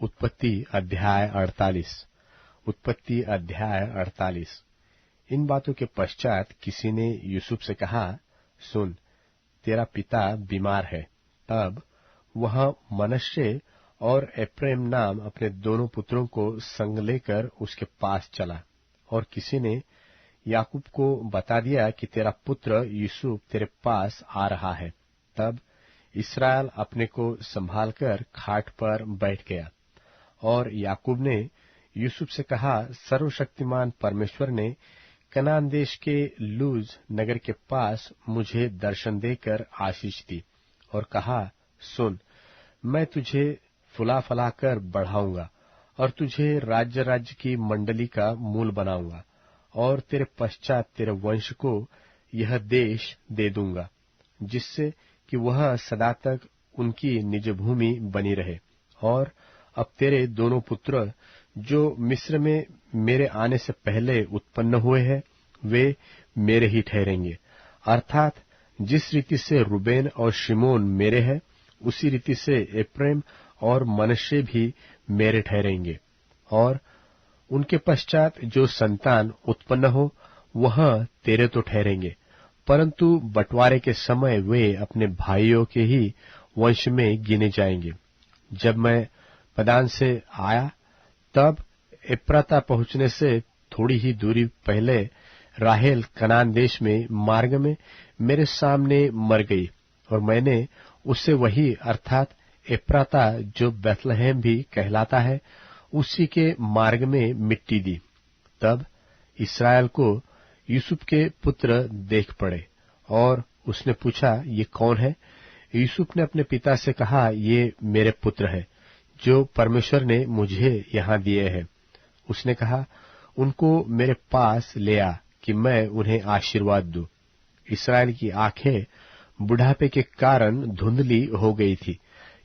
उत्पत्ति अध्याय 48। उत्पत्ति अध्याय 48। इन बातों के पश्चात किसी ने यूसुफ से कहा, सुन, तेरा पिता बीमार है। तब वह मनश्शे और एप्रैम नाम अपने दोनों पुत्रों को संग लेकर उसके पास चला, और किसी ने याकूब को बता दिया कि तेरा पुत्र यूसुफ तेरे पास आ रहा है। तब इसराइल अपने को संभालकर खाट पर बैठ गया, और याकूब ने यूसुफ से कहा, सर्वशक्तिमान परमेश्वर ने कनान देश के लूज नगर के पास मुझे दर्शन देकर आशीष दी और कहा, सुन, मैं तुझे फुला फलाकर बढ़ाऊंगा और तुझे राज्य राज्य की मंडली का मूल बनाऊंगा, और तेरे पश्चात तेरे वंश को यह देश दे दूंगा, जिससे कि वह सदा तक उनकी निज भूमि बनी रहे। और अब तेरे दोनों पुत्र जो मिस्र में मेरे आने से पहले उत्पन्न हुए हैं, वे मेरे ही ठहरेंगे। अर्थात जिस रीति से रूबेन और शिमोन मेरे हैं, उसी रीति से एप्रैम और मनश्शे भी मेरे ठहरेंगे। और उनके पश्चात जो संतान उत्पन्न हो, वह तेरे तो ठहरेंगे, परंतु बंटवारे के समय वे अपने भाइयों के ही वंश में गिने जाएंगे। जब मैं पदान से आया, तब एप्राता पहुंचने से थोड़ी ही दूरी पहले राहेल कनान देश में मार्ग में मेरे सामने मर गई, और मैंने उससे वही अर्थात एप्राता जो बैतलहम भी कहलाता है, उसी के मार्ग में मिट्टी दी। तब इस्राएल को यूसुफ के पुत्र देख पड़े, और उसने पूछा, ये कौन है? यूसुफ ने अपने पिता से कहा, ये मेरे पुत्र है, जो परमेश्वर ने मुझे यहाँ दिए हैं। उसने कहा, उनको मेरे पास ले आ कि मैं उन्हें आशीर्वाद दूं। इस्राएल की आंखें बुढ़ापे के कारण धुंधली हो गई थी,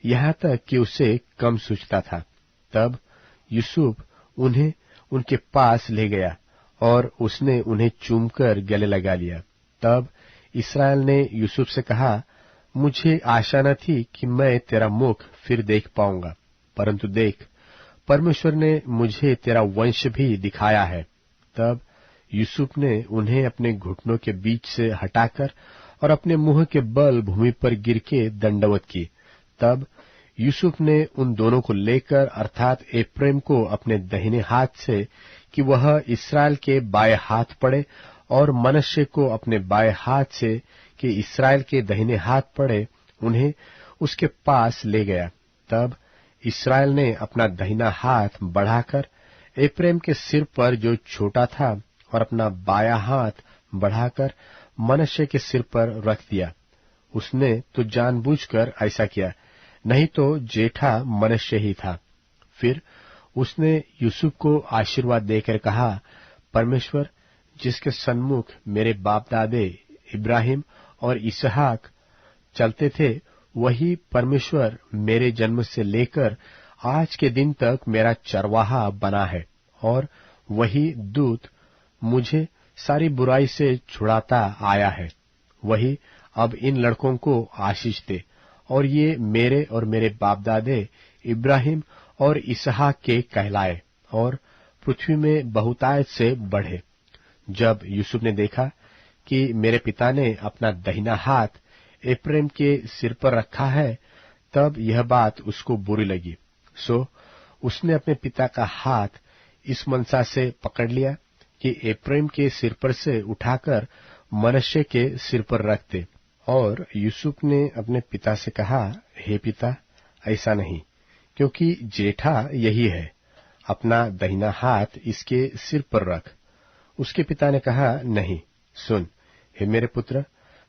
यहाँ तक कि उसे कम सूझता था। तब यूसुफ उन्हें उनके पास ले गया, और उसने उन्हें चूमकर गले लगा लिया। तब इस्राएल ने यूसुफ से कहा, मुझे आशा न थी कि मैं तेरा मुख फिर देख पाऊंगा, परंतु देख, परमेश्वर ने मुझे तेरा वंश भी दिखाया है। तब यूसुफ ने उन्हें अपने घुटनों के बीच से हटाकर और अपने मुंह के बल भूमि पर गिर के दंडवत की। तब यूसुफ ने उन दोनों को लेकर अर्थात एप्रैम को अपने दाहिने हाथ से कि वह इस्राएल के बाएं हाथ पड़े, और मनश्शे को अपने बाएं हाथ से कि इस्राएल के दाहिने हाथ पड़े, उन्हें उसके पास ले गया। तब इस्राएल ने अपना दाहिना हाथ बढ़ाकर एप्रैम के सिर पर जो छोटा था, और अपना बायां हाथ बढ़ाकर मनश्शे के सिर पर रख दिया। उसने तो जानबूझकर ऐसा किया, नहीं तो जेठा मनश्शे ही था। फिर उसने यूसुफ को आशीर्वाद देकर कहा, परमेश्वर जिसके सन्मुख मेरे बाप दादे इब्राहिम और इसहाक चलते थे, वही परमेश्वर मेरे जन्म से लेकर आज के दिन तक मेरा चरवाहा बना है, और वही दूत मुझे सारी बुराई से छुड़ाता आया है। वही अब इन लड़कों को आशीष दे, और ये मेरे और मेरे बाप दादे इब्राहिम और इसहाक के कहलाए, और पृथ्वी में बहुतायत से बढ़े। जब यूसुफ ने देखा कि मेरे पिता ने अपना दाहिना हाथ एप्रैम के सिर पर रखा है, तब यह बात उसको बुरी लगी। सो उसने अपने पिता का हाथ इस मनसा से पकड़ लिया कि एप्रैम के सिर पर से उठाकर मनश्शे के सिर पर रख दे। और यूसुफ ने अपने पिता से कहा, हे पिता, ऐसा नहीं, क्योंकि जेठा यही है, अपना दाहिना हाथ इसके सिर पर रख। उसके पिता ने कहा, नहीं, सुन, हे मेरे पुत्र,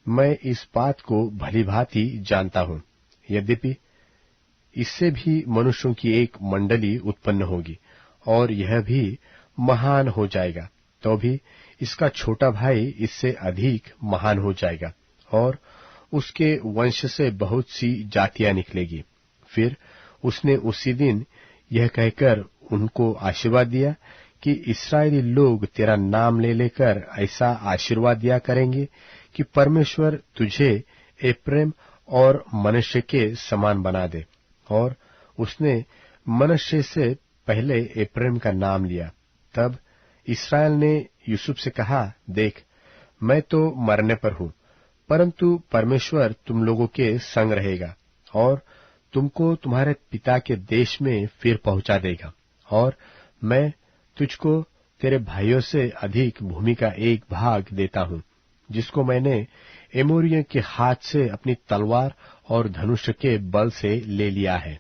मैं इस बात को भली भांति जानता हूं। यद्यपि इससे भी मनुष्यों की एक मंडली उत्पन्न होगी, और यह भी महान हो जाएगा, तो भी इसका छोटा भाई इससे अधिक महान हो जाएगा, और उसके वंश से बहुत सी जातियां निकलेगी। फिर उसने उसी दिन यह कहकर उनको आशीर्वाद दिया कि इस्राएली लोग तेरा नाम ले लेकर ऐसा आशीर्वाद दिया करेंगे कि परमेश्वर तुझे एप्रैम और मनश्शे के समान बना दे। और उसने मनश्शे से पहले एप्रैम का नाम लिया। तब इस्राएल ने यूसुफ से कहा, देख, मैं तो मरने पर हूं, परंतु परमेश्वर तुम लोगों के संग रहेगा और तुमको तुम्हारे पिता के देश में फिर पहुंचा देगा, और मैं तुझको तेरे भाइयों से अधिक भूमि का एक भाग देता हूं, जिसको मैंने एमोरियों के हाथ से अपनी तलवार और धनुष के बल से ले लिया है।